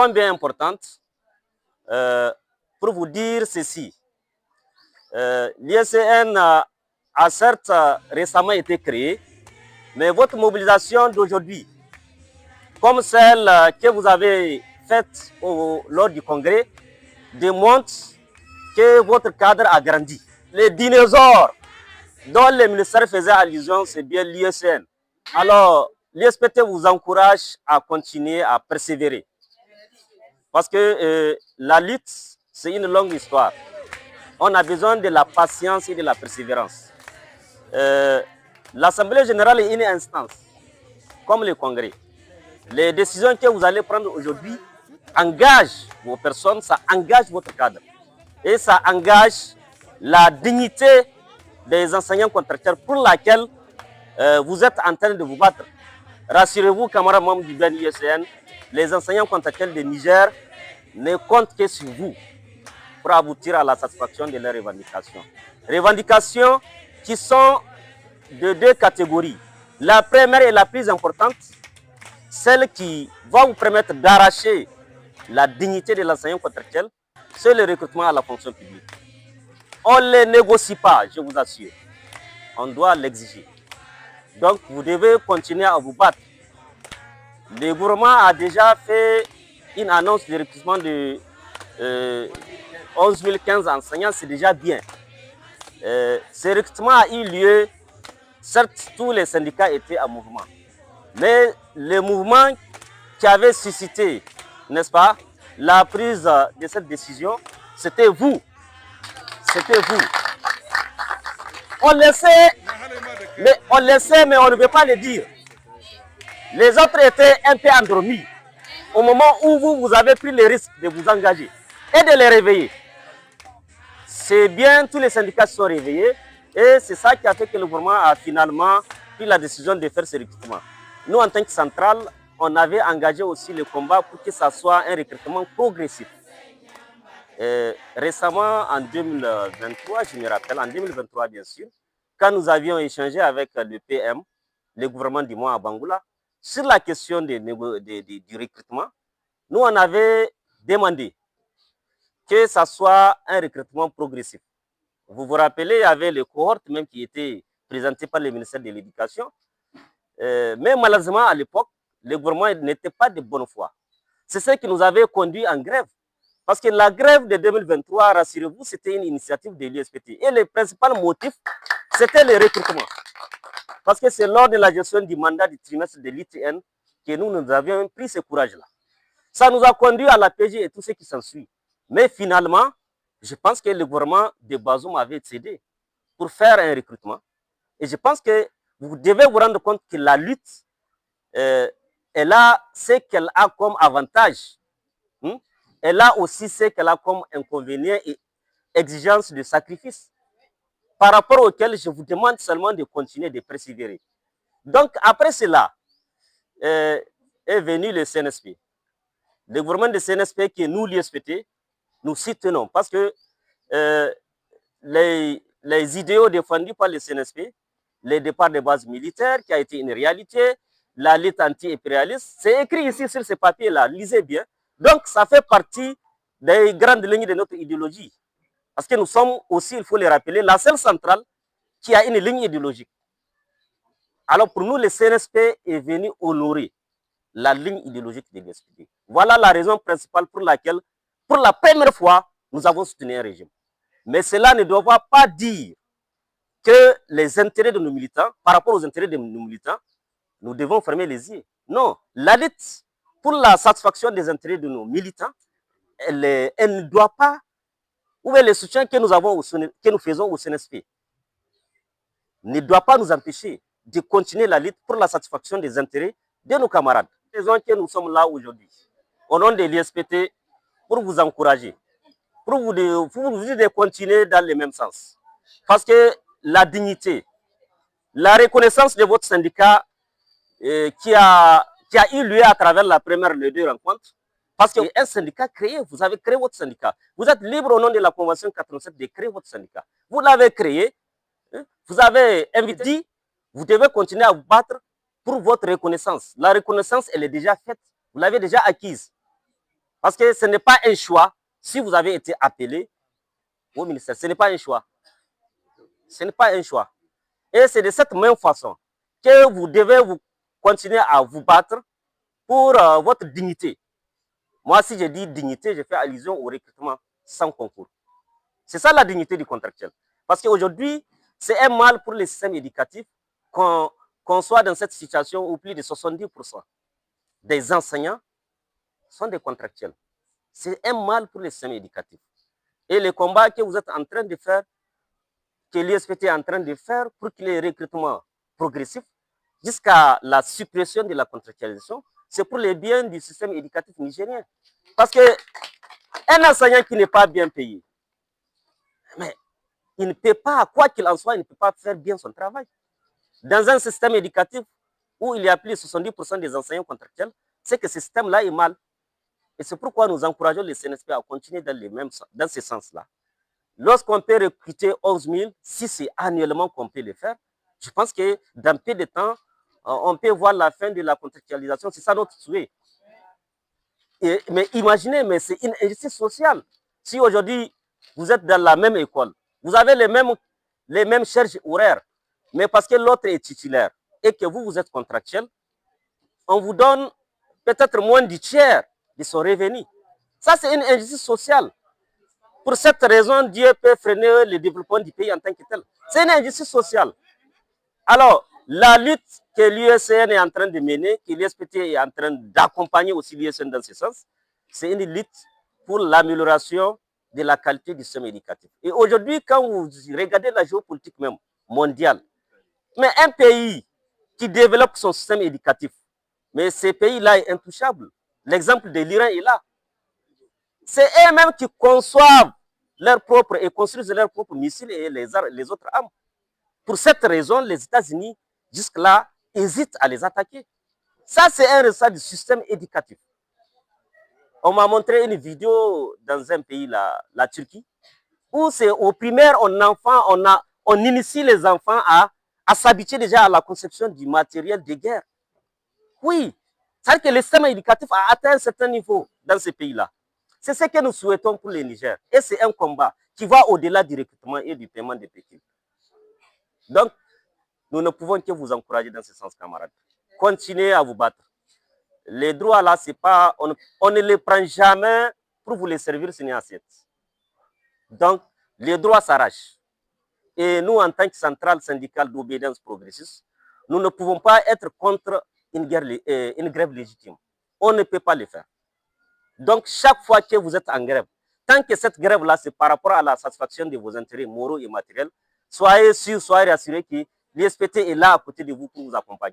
combien importante pour vous dire ceci. L'ISN a certes récemment été créé, mais votre mobilisation d'aujourd'hui, comme celle que vous avez faite lors du congrès, démontre que votre cadre a grandi. Les dinosaures dont le ministère faisait allusion, c'est bien l'ISN. Alors, l'ISPT vous encourage à continuer à persévérer. Parce que la lutte, c'est une longue histoire. On a besoin de la patience et de la persévérance. L'Assemblée générale est une instance, comme le Congrès. Les décisions que vous allez prendre aujourd'hui engagent vos personnes, ça engage votre cadre. Et ça engage la dignité des enseignants contractuels pour laquelle vous êtes en train de vous battre. Rassurez-vous, camarades membres du BNISN, les enseignants contractuels de Niger ne comptent que sur vous pour aboutir à la satisfaction de leurs revendications. Revendications qui sont de deux catégories. La première et la plus importante, celle qui va vous permettre d'arracher la dignité de l'enseignant contractuel, c'est le recrutement à la fonction publique. On ne les négocie pas, je vous assure. On doit l'exiger. Donc, vous devez continuer à vous battre. Le gouvernement a déjà fait une annonce de recrutement de 11 015 enseignants, c'est déjà bien. Ce recrutement a eu lieu, certes, tous les syndicats étaient en mouvement. Mais le mouvement qui avait suscité, n'est-ce pas, la prise de cette décision, c'était vous. C'était vous. On le sait, mais on ne veut pas le dire. Les autres étaient un peu endormis au moment où vous avez pris le risque de vous engager et de les réveiller. C'est bien, tous les syndicats se sont réveillés et c'est ça qui a fait que le gouvernement a finalement pris la décision de faire ce recrutement. Nous, en tant que centrale, on avait engagé aussi le combat pour que ça soit un recrutement progressif. Récemment, en 2023, je me rappelle, en 2023 bien sûr, quand nous avions échangé avec le PM, le gouvernement du mois à Bangoula, sur la question du recrutement, nous on avait demandé que ça soit un recrutement progressif. Vous vous rappelez, il y avait les cohortes même qui étaient présentées par le ministère de l'Éducation. Mais malheureusement, à l'époque, le gouvernement n'était pas de bonne foi. C'est ce qui nous avait conduit en grève. Parce que la grève de 2023, rassurez-vous, c'était une initiative de l'ISPT. Et le principal motif, c'était le recrutement. Parce que c'est lors de la gestion du mandat du trimestre de l'ITN que nous avions pris ce courage-là. Ça nous a conduit à la PG et tout ce qui s'ensuit. Mais finalement, je pense que le gouvernement de Bazoum avait cédé pour faire un recrutement. Et je pense que vous devez vous rendre compte que la lutte, elle a ce qu'elle a comme avantage. Elle a aussi ce qu'elle a comme inconvénient et exigence de sacrifice, par rapport auquel je vous demande seulement de continuer de persévérer. Donc, après cela, est venu le CNSP. Le gouvernement de CNSP, qui est nous, l'ISPT, nous soutenons parce que les idéaux défendus par le CNSP, le départ des bases militaires, qui a été une réalité, la lutte anti-impérialiste, c'est écrit ici sur ce papier-là, lisez bien. Donc, ça fait partie des grandes lignes de notre idéologie. Parce que nous sommes aussi, il faut le rappeler, la seule centrale qui a une ligne idéologique. Alors, pour nous, le CNSP est venu honorer la ligne idéologique de l'ISPT. Voilà la raison principale pour laquelle, pour la première fois, nous avons soutenu un régime. Mais cela ne doit pas dire que les intérêts de nos militants, par rapport aux intérêts de nos militants, nous devons fermer les yeux. Non, la lutte pour la satisfaction des intérêts de nos militants, elle ne doit pas, ou le soutien que nous faisons au CNSP, ne doit pas nous empêcher de continuer la lutte pour la satisfaction des intérêts de nos camarades. C'est raison que nous sommes là aujourd'hui, au nom de l'ISPT, pour vous encourager, pour vous dire de continuer dans le même sens. Parce que la dignité, la reconnaissance de votre syndicat qui a eu lieu à travers la première des deux rencontres, parce qu'un syndicat créé, vous avez créé votre syndicat. Vous êtes libre au nom de la Convention 87 de créer votre syndicat. Vous l'avez créé, vous avez invité, vous devez continuer à vous battre pour votre reconnaissance. La reconnaissance, elle est déjà faite, vous l'avez déjà acquise. Parce que ce n'est pas un choix. Si vous avez été appelé au ministère, ce n'est pas un choix. Ce n'est pas un choix. Et c'est de cette même façon que vous devez vous continuer à vous battre pour votre dignité. Moi, si je dis dignité, je fais allusion au recrutement sans concours. C'est ça la dignité du contractuel. Parce qu'aujourd'hui, c'est un mal pour le système éducatif qu'on soit dans cette situation où plus de 70% des enseignants sont des contractuels. C'est un mal pour le système éducatif. Et le combat que vous êtes en train de faire, que l'ISPT est en train de faire pour qu'il y ait un recrutement progressif jusqu'à la suppression de la contractualisation, c'est pour le bien du système éducatif nigérien. Parce qu'un enseignant qui n'est pas bien payé, mais il ne peut pas, quoi qu'il en soit, il ne peut pas faire bien son travail. Dans un système éducatif où il y a plus de 70% des enseignants contractuels, c'est que ce système-là est mal. Et c'est pourquoi nous encourageons les CNSP à continuer dans ce sens-là. Lorsqu'on peut recruter 11 000, si c'est annuellement qu'on peut le faire, je pense que dans peu de temps, on peut voir la fin de la contractualisation. C'est ça notre souhait. Mais imaginez, mais c'est une injustice sociale. Si aujourd'hui, vous êtes dans la même école, vous avez les mêmes charges horaires, mais parce que l'autre est titulaire et que vous êtes contractuel, on vous donne peut-être moins du tiers de son revenu. Ça, c'est une injustice sociale. Pour cette raison, Dieu peut freiner le développement du pays en tant que tel. C'est une injustice sociale. Alors, la lutte que l'USN est en train de mener, que l'ISPT est en train d'accompagner aussi l'USN dans ce sens, c'est une lutte pour l'amélioration de la qualité du système éducatif. Et aujourd'hui, quand vous regardez la géopolitique même mondiale, mais un pays qui développe son système éducatif, mais ce pays-là est intouchable. L'exemple de l'Iran est là. C'est eux-mêmes qui conçoivent leurs propres et construisent leurs propres missiles et les autres armes. Pour cette raison, les États-Unis, jusque-là, hésitent à les attaquer. Ça, c'est un résultat du système éducatif. On m'a montré une vidéo dans un pays, la Turquie, où c'est au primaire, on initie les enfants à s'habituer déjà à la conception du matériel de guerre. Oui, c'est-à-dire que le système éducatif a atteint un certain niveau dans ces pays-là. C'est ce que nous souhaitons pour le Niger. Et c'est un combat qui va au-delà du recrutement et du paiement des petits. Donc, nous ne pouvons que vous encourager dans ce sens, camarades. Continuez à vous battre. Les droits là, c'est pas, on ne les prend jamais pour vous les servir, ce n'est assiette. Donc, les droits s'arrachent. Et nous, en tant que centrale syndicale d'obédience progressiste, nous ne pouvons pas être contre une grève légitime. On ne peut pas le faire. Donc, chaque fois que vous êtes en grève, tant que cette grève-là, c'est par rapport à la satisfaction de vos intérêts moraux et matériels, soyez sûrs, soyez rassurés que l'ISPT est là à côté de vous pour vous accompagner.